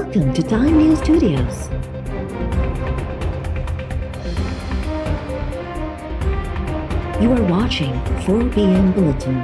Welcome to Time News Studios. You are watching 4 p.m. Bulletin.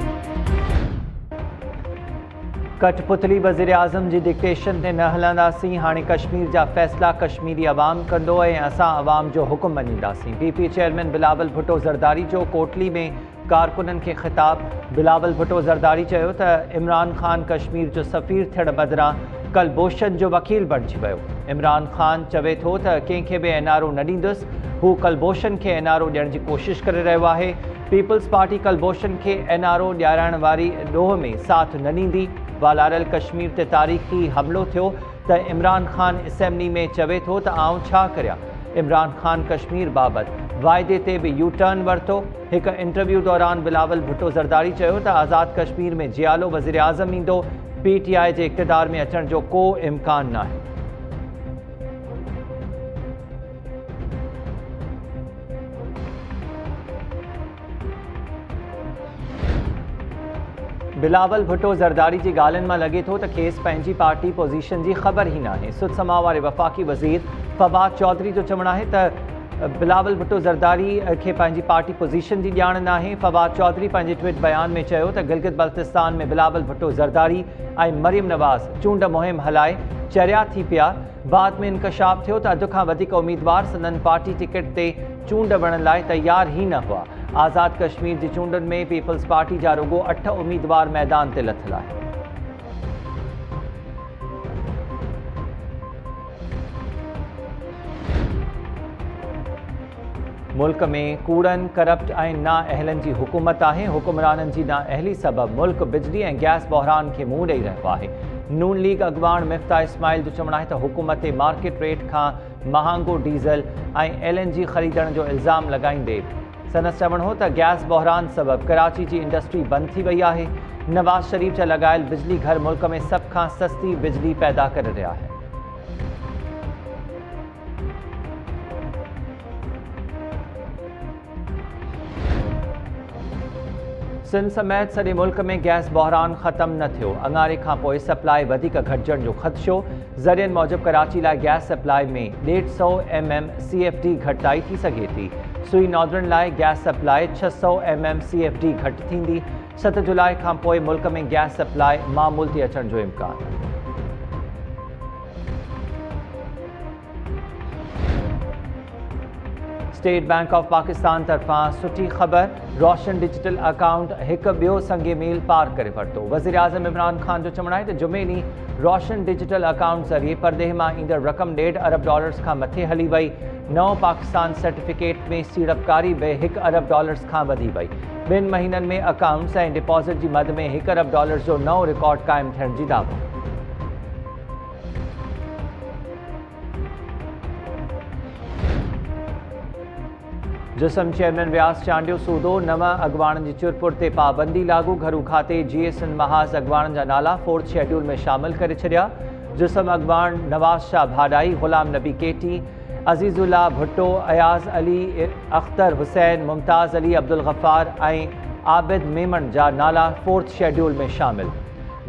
कठपुतली वज़ीर आज़म जी dictation ते न हलंदासीं। हाणे कश्मीर जा फ़ैसिला कश्मीरी अवाम कंदो ऐं असां अवाम जो हुकुम मञींदासीं। पीपी चेयरमैन बिलावल भुट्टो ज़रदारी जो कोटली में कारकुननि खे ख़िताब। बिलावल भुट्टो ज़रदारी चयो त इमरान ख़ान कश्मीर जो सफ़ीर थियण बदिरां कलभूषण जो वकील बणिजी वियो। इमरान ख़ान चवे थो त कंहिंखे बि एनआरओ न ॾींदुसि। हू कलभूषण खे एनआरओ ॾियण जी कोशिशि करे रहियो आहे। पीपल्स पार्टी कलभूषण खे एनआरओ ॾियाराइण वारी ॾोह में साथ न ॾींदी। वालारल कश्मीर ते तारीख़ी हमिलो थियो त इमरान ख़ान असेंबली में चवे थो त आउं छा करियां। इमरान ख़ान कश्मीर बाबति वाइदे ते बि यू टर्न वरितो। हिकु इंटरव्यू दौरान बिलावल भुट्टो ज़रदारी चयो त आज़ाद कश्मीर में जियालो वज़ीर आज़म ईंदो। पीटीआई जे इक़्तिदार में अचण जो को इम्कान नाहे। बिलावल भुट्टो ज़रदारी जी ॻाल्हियुनि मां लॻे थो त खेसि पंहिंजी पार्टी पोज़ीशन जी ख़बर ई नाहे। सुध समा वारे वफ़ाक़ी वज़ीर फवाद चौधरी जो चवणु आहे त बिलावल भुट्टो ज़रदारी खे पंहिंजी पार्टी पोज़ीशन जी ॼाण नाहे। फवाद चौधरी पंहिंजे ट्विट बयान में चयो त गिलगित बल्तिस्तान में बिलावल भुट्टो ज़रदारी ऐं मरियम नवाज़ चूंड मुहिम हलाए चरिया थी पिया। बाद में इंकशाफ थियो त अधु खां वधीक उम्मीदवार संदन पार्टी टिकट ते चूंड वणण लाइ तयार ई न हुआ। आज़ाद कश्मीर जी चूंडुनि में पीपल्स पार्टी जा रुगो 8 उम्मीदवार मैदान ते लथल आहे। मुल्क में कूड़नि करप्ट ऐं नाअहलनि जी हुकूमत आहे। हुकुमराननि जी नाअहली सबबि मुल्क बिजली ऐं गैस बहरान खे मुंहुं ॾेई रहियो आहे। नून लीग अॻवान मिफ्ता इस्माइल जो चवणु आहे त हुकूमत मार्केट रेट खां महांगो डीज़ल ऐं LNG ख़रीदण जो इल्ज़ाम लॻाईंदे संदसि चवणु हो त गैस बहरान सबबि कराची जी इंडस्ट्री बंदि थी वई आहे। नवाज़ शरीफ़ जा लॻायल बिजली घर मुल्क में सभ खां सस्ती बिजली पैदा करे रहिया आहे। सिंध समेत सॼे मुल्क में गैस बहरान ख़त्म न थियो। अंगारे खां पोइ सप्लाई वधीक घटिजण जो ख़दशो। ज़रियनि मूजिबि कराची लाइ गैस सप्लाई में 150 MMCFD घटिताई थी सघे थी। सुई नॉर्दर्न लाइ गैस सप्लाई 600 MMCFD घटि थींदी। 7 जुलाई खां पोइ मुल्क में गैस सप्लाई मामूल ते अचण जो इम्कान। स्टेट बैंक ऑफ पाकिस्तान तरफ़ां सुठी ख़बर। रोशन डिजिटल अकाउंट हिकु ॿियो संगे मील पार करे वरितो। वज़ीर आज़म इमरान ख़ान जो चवणु आहे त जुमे ॾींहुं रोशन डिजिटल अकाउंट ज़रिए परदेह मां ईंदड़ रक़म $1.5 अरब खां मथे हली वई। नओं पाकिस्तान सर्टिफिकेट में सीड़पकारी बि $1 अरब खां वधी वई। 2 महीननि में अकाउंट्स ऐं डिपॉज़िट जी मद में $1 अरब जो नओं रिकॉर्ड क़ाइमु थियण जी दावो। जिसम चेयरमैन व्यास चांडियो सूदो। नव अॻवाणनि जी चुरपुर ते पाबंदी लागू। घरू खाते GSN महाज़ अॻवाणनि जा नाला 4th शेड्यूल में शामिल करे छॾिया। जिसम अॻवान नवाज़ शाह भाडाई, ग़ुलाम नबी केटी, अज़ीज़ुल्लाह भुट्टो, अयाज़ अली, अख्तर हुसैन, मुमताज़ अली, अब्दुल गफ़ार ऐं आबिद मेमन जा नाला 4th शेड्यूल में शामिल।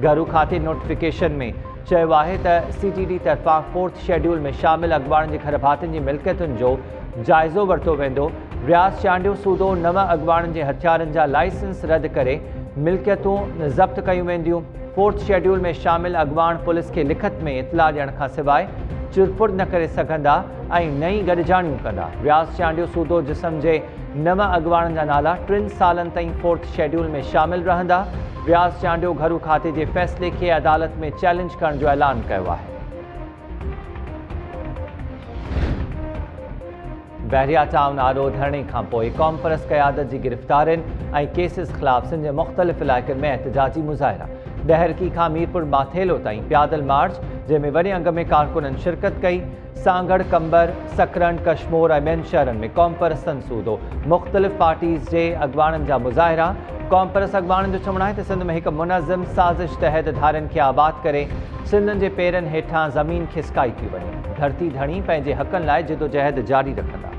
घरू खाते नोटिफिकेशन में चयो आहे त CTD तरफ़ां 4th शेड्यूल में शामिल अॻवाणनि जे घर भातियुनि जी मिल्कियतुनि जो जाइज़ो वरितो वेंदो। व्यास चांडियो सूदो नव अॻवाणनि जे हथियारनि जा लाइसेंस रद्द करे मिल्कियतूं ज़ब्त कयूं वेंदियूं। 4th शेड्यूल में शामिल अॻवान पुलिस खे लिखत में इतला ॾियण खां सवाइ चुरपुर न करे सघंदा ऐं नई गॾिजाणियूं कंदा। व्यास चांडियो सूदो जिस्म जे नव अॻवाणनि जा नाला 3 सालनि ताईं 4th शेड्यूल में शामिल रहंदा। व्यास चांडियो घरू खाते जे फ़ैसिले खे अदालत में चैलेंज करण जो ऐलान कयो आहे। बहरिया टाउन आरो धरणे खां पोइ कॉन्फ्रेंस क़यादत जी गिरफ़्तारियुनि ऐं केसिस ख़िलाफ़ सिंध जे मुख़्तलिफ़ इलाइक़नि में एहतजाजी मुज़ाहिरा। डहरकी खां मीरपुर माथेलो ताईं प्यादल मार्च, जंहिंमें वॾे अंग में कारकुननि शिरकत कई। सांगड़, कंबर, सकरन, कशमोर ऐं ॿियनि शहरनि में कॉन्फ्रेंसनि सूदो मुख़्तलिफ़ पार्टीज़ जे अॻवाननि जा मुज़ाहिरा। कॉन्फ्रेंस अॻवाननि जो चवणु आहे त सिंध में हिकु मुनज़्ज़म साज़िश तहत धारनि खे आबाद करे सिंधनि जे पेरनि हेठां ज़मीन खिसकाई थी वञे। धरती धणी पंहिंजे हक़नि लाइ जिदोजहद जारी रखंदा।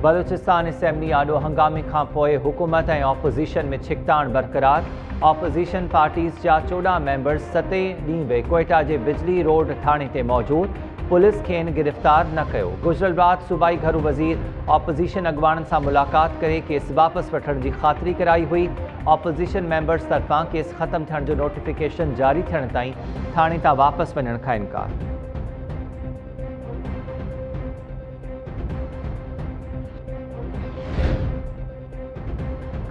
बलूचिस्तान असेंबली आॾो हंगामे खां पोइ हुकूमत ऐं ऑपोज़िशन में छिकताण बरक़रार। ऑपोज़िशन पार्टीज़ जा 14 मेंबर्स 7 ॾींहं बि कोयटा जे बिजली रोड थाणे ते मौजूदु। पुलिस खेनि गिरफ़्तार न कयो। गुज़िरियल राति सूबाई घरू वज़ीर ऑपोज़िशन अॻवाननि सां मुलाक़ात करे केस वापसि वठण जी ख़ातिरी कराई हुई। ऑपोज़िशन मेंबर्स तरफ़ां केस ख़त्म थियण जो नोटिफिकेशन जारी थियण ताईं थाणे तां वापसि वञण खां इनकार।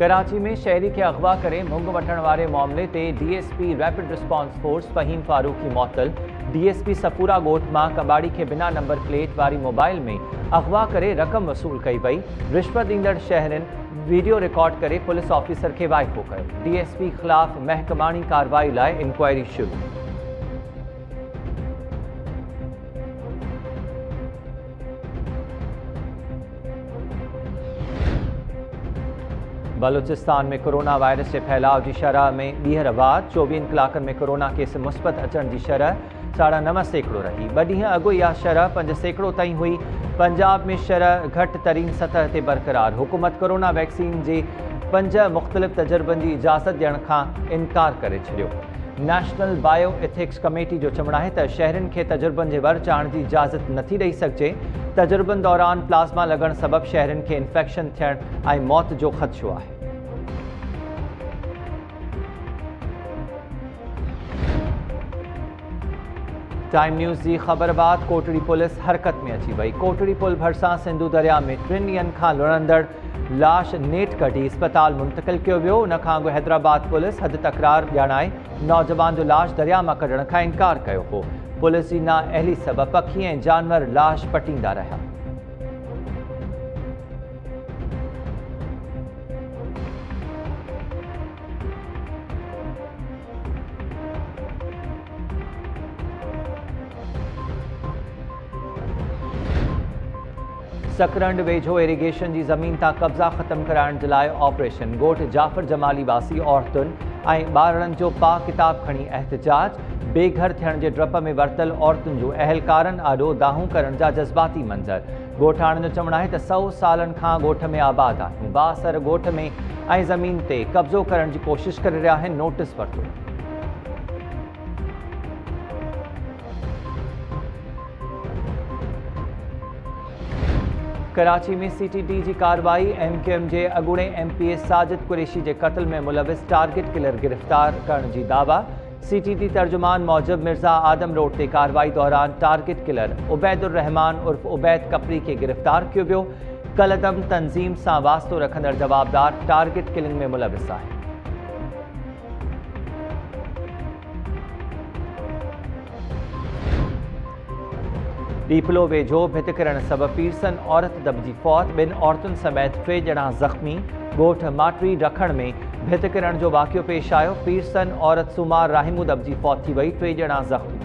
कराची में शहरी के अगवा करे मुंग वठण वारे मामले ते DSP rapid response force Fahim Farooqui मौतल। DSP सफूरा ॻोठ मां कबाड़ी के बिना नंबर प्लेट वारी मोबाइल में अगवा करे रक़म वसूल कई वई। रिश्वत ॾींदड़ शहरनि वीडियो रिकॉर्ड करे पुलिस ऑफिसर खे वाइफो कयो। DSP ख़िलाफ़ महकमानी कार्रवाई लाइ इंक्वायरी शुरू। बलूचिस्तान में कोरोना वायरस के फैलाव की शरह में ॿीहर बाद 24 कलाकनि में कोरोना केस मुस्बत अचण की शरह 9.5% रही। 2 ॾींहं अॻु इहा शरह 5% ताईं हुई। पंजाब में शरह घटि तरीन सतह ते बरक़रार। हुकूमत कोरोना वैक्सीन जे 5 मुख़्तलिफ़ तजर्बनि की इजाज़त ॾियण खां इनकार करे छॾियो। नेशनल बायो एथिक्स कमेटी जो चवणु आहे त शहरनि खे तजुर्बनि जे वर चाढ़ण जी इजाज़त नथी ॾेई सघिजे। तजुर्बनि दौरान प्लाज़्मा लॻण सबबि शहरनि खे इन्फेक्शन थियण ऐं मौत जो ख़दशो आहे। टाइम न्यूज़ की ख़बर बाद कोटड़ी पुलिस हरकत में अची वई। कोटड़ी पुल भरिसां सिंधु दरिया में 3 ॾींहंनि खां लुढ़ंदड़ लाश नेठ कढी अस्पताल मुंतक़िल कियो वियो। उन खां अॻु हैदराबाद पुलिस हद तकरार ॼाणाए नौजवान जो लाश दरिया मां कढण खां इनकार कयो हो। पुलिस जी नाअहली सबबि पखी ऐं जानवर लाश पटींदा रहिया। सकरंड वेझो इरिगेशन की ज़मीन तां कब्ज़ा ख़त्म कराइण जे लाइ ऑपरेशन। ॻोठ जाफ़र जमाली वासी औरतुनि ऐं ॿारनि जो पा किताब खणी एहतजाज। बेघर थियण जे डप में वरतल औरतुनि जो अहलकारनि आॾो दाहूं करण जा जज़्बाती मंज़र। ॻोठाणनि जो चवणु आहे त 100 सालनि खां ॻोठ में आबाद आहियूं। बासर ॻोठ में ऐं ज़मीन ते कब्ज़ो करण जी कोशिशि करे रहिया आहिनि। नोटिस वरितो। कराची में CTT की कार्रवाई। MQM के अगूणे MPA साजिद कुरैशी के कत्ल में मुलविस टारगेट किलर गिरफ्तार करण जी दावा। CTT तर्जुमान मौजब मिर्ज़ा आदम रोड ते कार्रवाई दौरान टारगेट किलर उबैदुर रहमान उर्फ उबैद कपरी के गिरफ्तार कियो वियो। कलदम तंज़ीम सां वास्तो रखंदड़ जवाबदार टारगेट किलिंग में मुलविस आहे। डीपलो वेझो भित किरण सबबि पीरसन औरत दबजी फौत। 2 औरतुनि समेत 3 ॼणा ज़ख़्मी। ॻोठ माटरी रखण में भित किरण जो वाक़ियो पेश आयो। पीरसन औरत सुमार राहिमू दबजी फौत थी वई। 3 ॼणा ज़ख़्मी।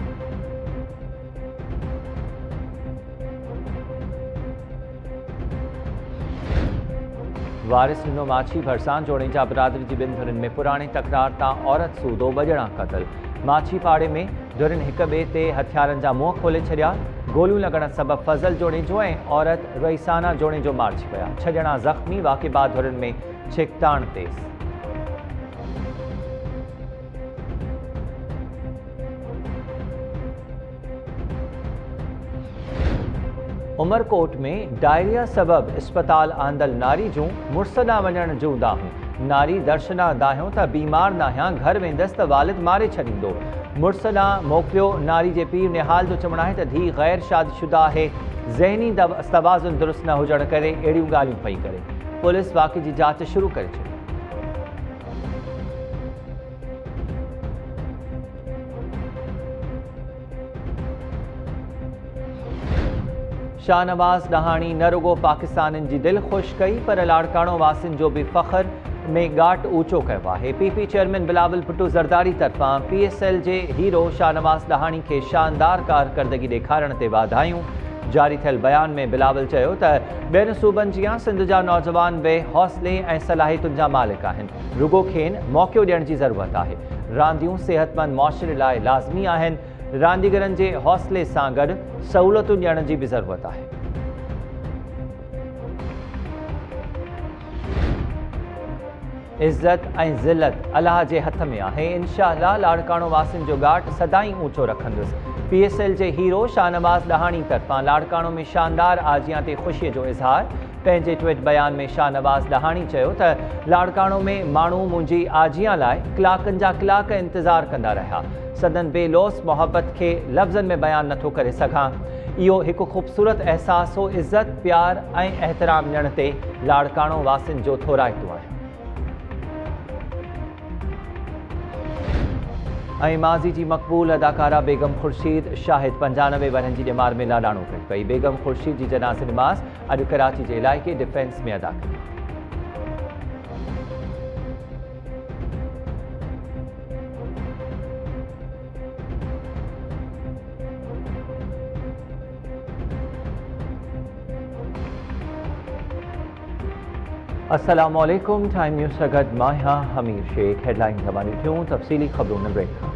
वारिस ॾिनो माछी भरिसां जोड़ेजा बिरादरी जी 2 धुरियुनि में पुराणी तकरार तां औरत सूदो 2 ॼणा क़तल। माछी पाड़े में धुरियुनि हिक ॿिए ते हथियारनि जा मुंहं खोले छॾिया। गोलियूं लॻण सबबि फज़ल जोड़ेजो ऐं औरत रईसाना जोड़ेजो मारिजी पिया। 6 ॼणा ज़ख़्मी। वाक़े बाद धुरियुनि में छिकताण तेज़। उमरकोट में डायरिया सबब अस्पताल आंदल नारी जूं मुड़स ॾांहुं वञण जूं दाहूं। नारी दर्शना दाहियों त बीमार नाहियां घर वेंदसि त वालिद मारे छॾींदो। मुड़स ॾांहुं मोकिलियो। नारी जे पीउ निहाल जो चवणु आहे त धीउ गैर शादीशुदा आहे। ज़हनी तवाज़ुन दुरुस्त न हुजण करे अहिड़ियूं ॻाल्हियूं पई करे। पुलिस वाक़े जी जांच शुरू करे छॾी। शाहनवाज़ ॾहाणी न रुगो पाकिस्तानियुनि जी दिलि ख़ुशि कई पर लाड़काणो वासियुनि जो बि फ़ख्र में घाट ऊचो कयो आहे। PP चेयरमैन बिलावल भुट्टो ज़रदारी तरफ़ां PSL जे हीरो शाहनवाज़ ॾहाणी खे शानदार कारकर्दगी ॾेखारण ते वाधायूं। जारी थियल बयान में बिलावल चयो त ॿियनि सूबनि जियां सिंध जा नौजवान बि हौसले ऐं सलाहियतुनि जा मालिक आहिनि। रुगो खेनि मौक़ो ॾियण जी ज़रूरत आहे। रांदियूं सेहतमंद मुआशरे लाइ लाज़मी आहिनि। रांदीगरनि जे हौसले सां गॾु सहूलियतूं ॾियण जी बि ज़रूरत आहे। इज़्ज़त ऐं ज़िल्लत अल्लाह जे हथ में आहे। इंशाअल्लाह लाड़काणो वासिन जो घाट सदाई ऊंचो रखंदुसि। PSL जे हीरो शाहनवाज़ ॾहाणी तरफ़ां लाड़काणो में शानदार आजियां ते ख़ुशीअ जो इज़हार। पंहिंजे ट्वीट बयान में शाहनवाज़ ॾहाणी चयो त लाड़काणो में माण्हू मुंहिंजी आजियां लाइ कलाकनि जा कलाक इंतज़ारु कंदा रहिया। सदन बेलोस मोहब्बत खे लफ़्ज़नि में बयानु नथो करे सघां। इहो हिकु ख़ूबसूरत अहसास हो। इज़्ज़त प्यार ऐं एहतराम ॾियण ते लाड़काणो वासिन जो थोराइतो आहे। ऐं माज़ी जी मक़बूल अदाकारा बेगम ख़ुर्शीद शाहिद 95 वरनि जी ॼमार में लाॾाणो कई पई। बेगम ख़ुर्शीद जी जनाज़े नमाज़ अॼु कराची जे इलाइक़े डिफेंस में अदा कई। अस्सलामुअलैकुम। टाइम न्यूज़ सां गॾु मां आहियां हमीर शेख। हेडलाइन तव्हां ॾिठियूं, तफ़सीली ख़बरूं ब्रेक खां।